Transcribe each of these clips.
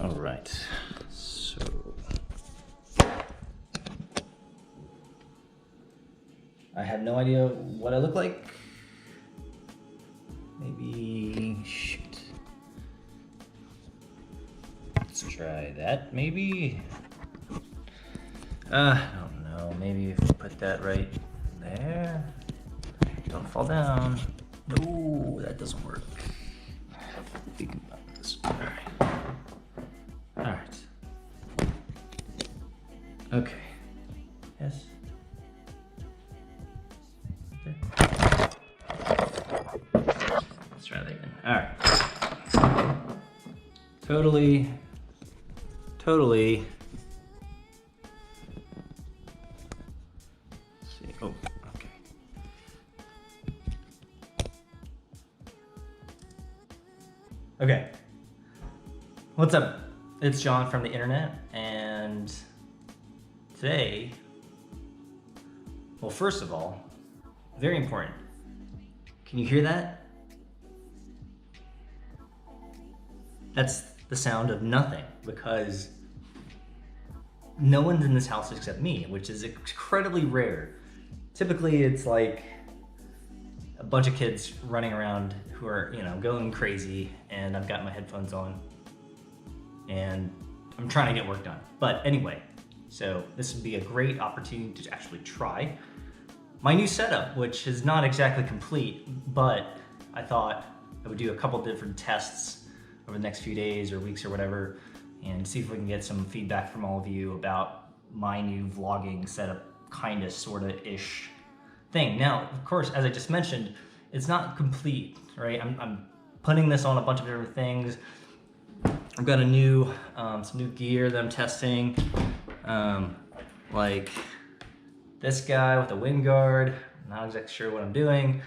All right, so I have no idea what I look like. Maybe, shoot. Let's try that, maybe. I don't know, maybe if we put that right there. Don't fall down. No, that doesn't work. We can put this, all right. All right. Okay, yes. Let's try that again. All right. Totally. Let's see. Oh, okay. Okay. What's up? It's John from the internet, and today, well, first of all, very important. Can you hear that? That's the sound of nothing, because no one's in this house except me, which is incredibly rare. Typically it's like a bunch of kids running around who are, you know, going crazy, and I've got my headphones on and I'm trying to get work done. But anyway, so this would be a great opportunity to actually try my new setup, which is not exactly complete, but I thought I would do a couple different tests over the next few days or weeks or whatever, and see if we can get some feedback from all of you about my new vlogging setup, kinda, sorta ish thing. Now, of course, as I just mentioned, it's not complete, right? I'm putting this on a bunch of different things. I've got a new, some new gear that I'm testing, like this guy with a wind guard. Not exactly sure what I'm doing.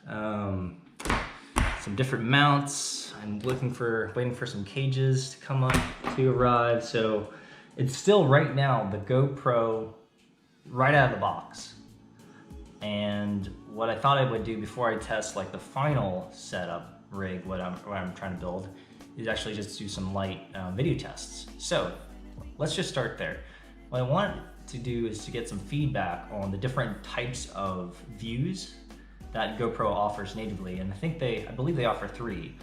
Some different mounts. I'm waiting for some cages to come up to arrive. So it's still right now the GoPro right out of the box. And what I thought I would do before I test like the final setup rig, what I'm trying to build, is actually just do some light video tests. So let's just start there. What I want to do is to get some feedback on the different types of views that GoPro offers natively, and I believe they offer three.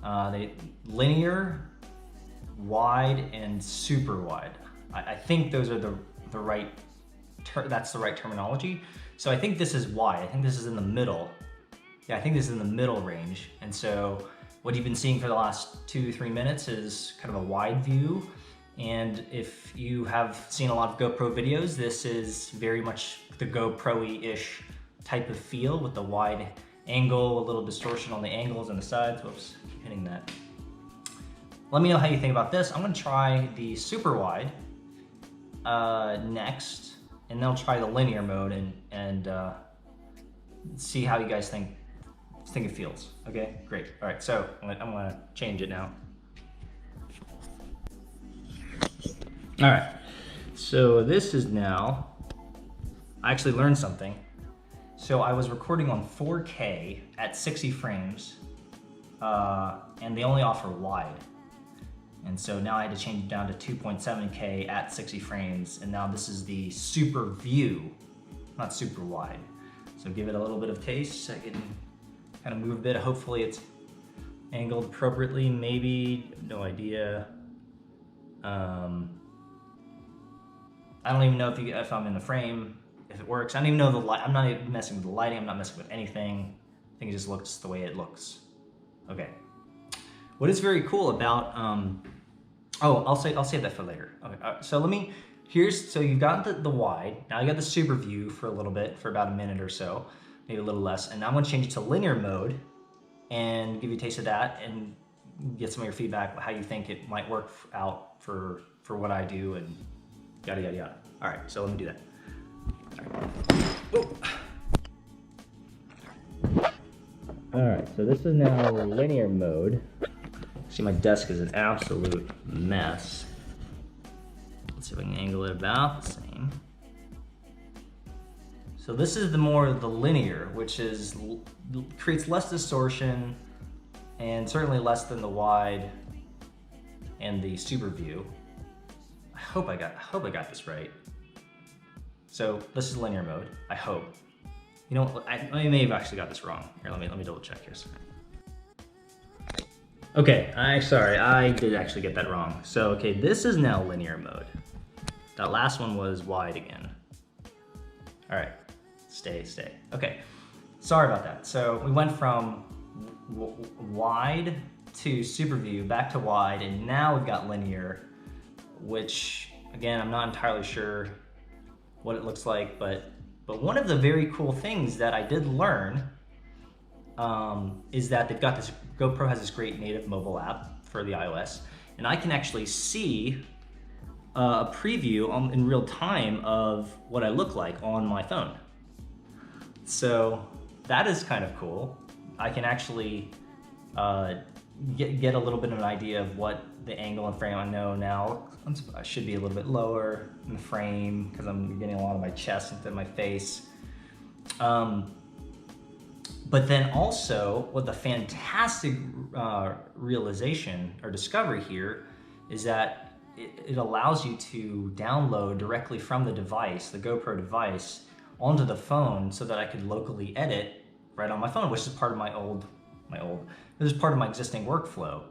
They linear, wide, and super wide. I think those are the right that's the right terminology. So I think this is wide. I think this is in the middle. Yeah, I think this is in the middle range. And so what you've been seeing for the last 2-3 minutes is kind of a wide view. And if you have seen a lot of GoPro videos, this is very much the GoPro-y-ish type of feel with the wide angle, a little distortion on the angles and the sides. Whoops, keep hitting that. Let me know how you think about this. I'm gonna try the super wide next, and then I'll try the linear mode and see how you guys think it feels. Okay, great. All right, so I'm gonna change it now. All right, so this is now, I actually learned something. So I was recording on 4K at 60 frames, and they only offer wide. And so now I had to change it down to 2.7K at 60 frames, and now this is the super view, not super wide. So give it a little bit of taste. I can kind of move a bit. Hopefully it's angled appropriately, maybe, no idea. I don't even know if I'm in the frame, if it works. I don't even know the light. I'm not even messing with the lighting. I'm not messing with anything. I think it just looks the way it looks. Okay. What is very cool about, oh, I'll save that for later. Okay, so so you've got the wide, now you got the super view for a little bit, for about a minute or so, maybe a little less, and now I'm gonna change it to linear mode and give you a taste of that and get some of your feedback, how you think it might work out for what I do and yada, yada, yada. All right, so let me do that. All right, so this is now linear mode. See, my desk is an absolute mess. Let's see if I can angle it about the same. So this is the linear, which creates less distortion and certainly less than the wide. and the super view. I hope I got this right. So this is linear mode, I hope. You know, I may have actually got this wrong. Here, let me double check here. Okay, sorry, I did actually get that wrong. So, okay, this is now linear mode. That last one was wide again. All right, stay. Okay, sorry about that. So we went from wide to super view, back to wide, and now we've got linear, which again, I'm not entirely sure what it looks like, but one of the very cool things that I did learn is that they've got this, GoPro has this great native mobile app for the iOS, and I can actually see a preview in real time of what I look like on my phone. So that is kind of cool. I can actually get a little bit of an idea of what the angle and frame. I know now I should be a little bit lower in the frame because I'm getting a lot of my chest into my face. But then also, what the fantastic realization or discovery here is that it allows you to download directly from the device, the GoPro device, onto the phone so that I could locally edit right on my phone, which is part of this is part of my existing workflow.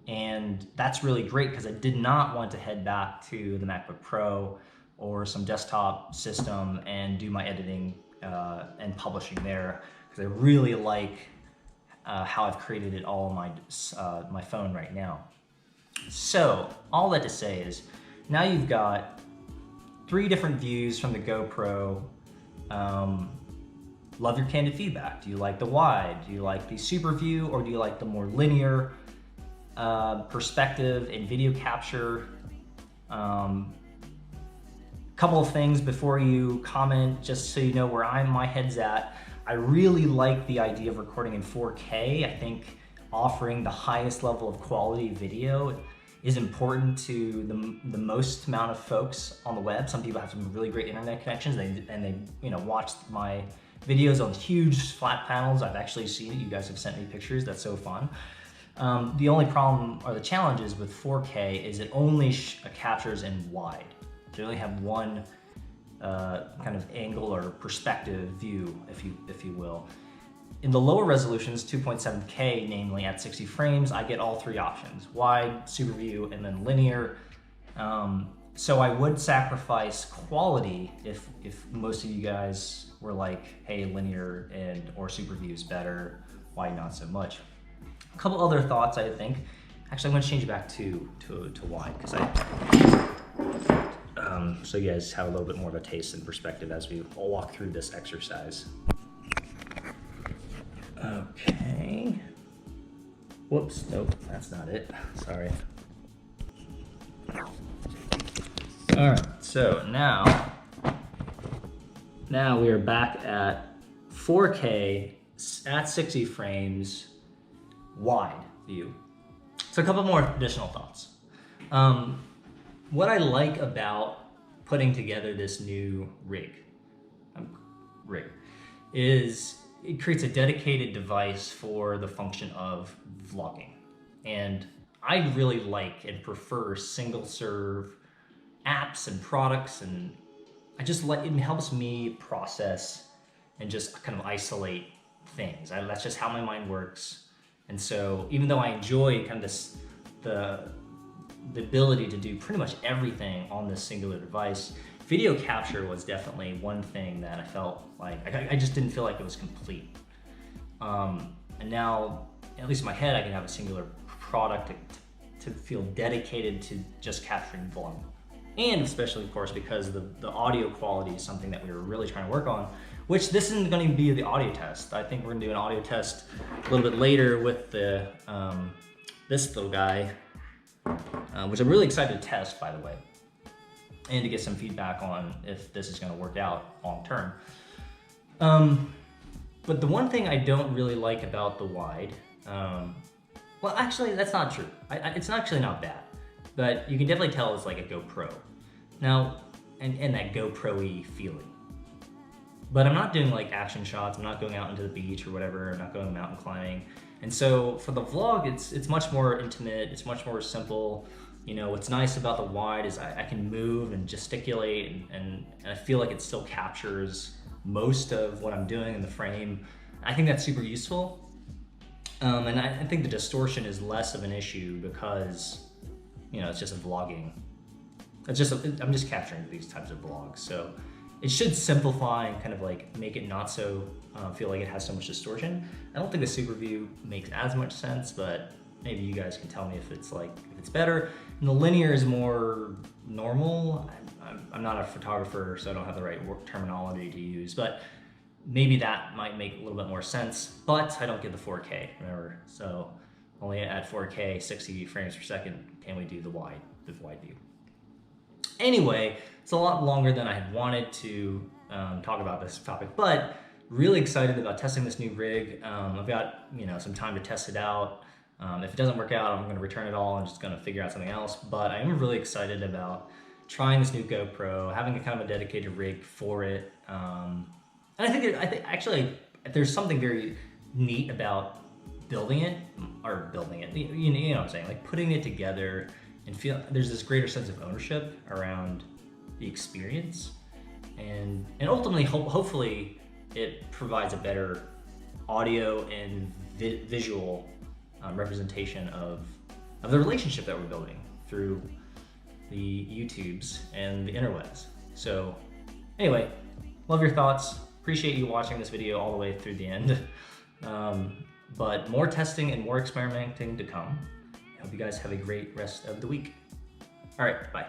And that's really great because I did not want to head back to the MacBook Pro or some desktop system and do my editing and publishing there, because I really like how I've created it all on my phone right now. So all that to say is, now you've got 3 different views from the GoPro. Love your candid feedback. Do you like the wide? Do you like the super view? Or do you like the more linear perspective and video capture? Couple of things before you comment, just so you know where my head's at. I really like the idea of recording in 4K. I think offering the highest level of quality video is important to the most amount of folks on the web. Some people have some really great internet connections, and they watch my videos on huge flat panels. I've actually seen it. You guys have sent me pictures. That's so fun. The only problem or the challenge is with 4K is it only captures in wide. So you only have one kind of angle or perspective view, if you will. In the lower resolutions, 2.7K, namely at 60 frames, I get all 3 options: wide, super view, and then linear. So I would sacrifice quality if most of you guys were like, hey, linear or super view is better, wide not so much. A couple other thoughts, I think. Actually, I'm gonna change it back to wide, because so you guys have a little bit more of a taste and perspective as we walk through this exercise. Okay. Whoops, nope, that's not it. Sorry. All right, so now we are back at 4K at 60 frames, wide view. So a couple more additional thoughts. What I like about putting together this new rig is it creates a dedicated device for the function of vlogging. And I really like and prefer single serve apps and products, and it helps me process and just kind of isolate things. That's just how my mind works. And so even though I enjoy kind of the ability to do pretty much everything on this singular device, video capture was definitely one thing that I felt like I just didn't feel like it was complete. And now, at least in my head, I can have a singular product to feel dedicated to just capturing vlog. And especially, of course, because the audio quality is something that we were really trying to work on, which this isn't going to be the audio test. I think we're going to do an audio test a little bit later with this little guy, which I'm really excited to test, by the way, and to get some feedback on if this is going to work out long term. But the one thing I don't really like about the wide, well, actually, that's not true. It's actually not bad, but you can definitely tell it's like a GoPro. Now, and that GoPro-y feeling. But I'm not doing like action shots. I'm not going out into the beach or whatever. I'm not going mountain climbing. And so for the vlog, it's much more intimate, it's much more simple. You know, what's nice about the wide is I can move and gesticulate, and I feel like it still captures most of what I'm doing in the frame. I think that's super useful. And I think the distortion is less of an issue because, you know, it's just a vlogging. I'm just capturing these types of vlogs. So it should simplify and kind of like make it not so feel like it has so much distortion. I don't think the super view makes as much sense, but maybe you guys can tell me if it's better. And the linear is more normal. I'm not a photographer, so I don't have the right terminology to use, but maybe that might make a little bit more sense, but I don't get the 4K, remember? So only at 4K, 60 frames per second, can we do the wide view. Anyway, it's a lot longer than I had wanted to talk about this topic, but really excited about testing this new rig. I've got, you know, some time to test it out. If it doesn't work out, I'm gonna return it all and just gonna figure out something else, but I'm really excited about trying this new GoPro, having a kind of a dedicated rig for it. And I think actually there's something very neat about building it, you know what I'm saying, like putting it together and there's this greater sense of ownership around the experience, and ultimately hopefully it provides a better audio and visual representation of the relationship that we're building through the YouTubes and the interwebs. So anyway, love your thoughts. Appreciate you watching this video all the way through the end. But more testing and more experimenting to come. I hope you guys have a great rest of the week. All right, bye.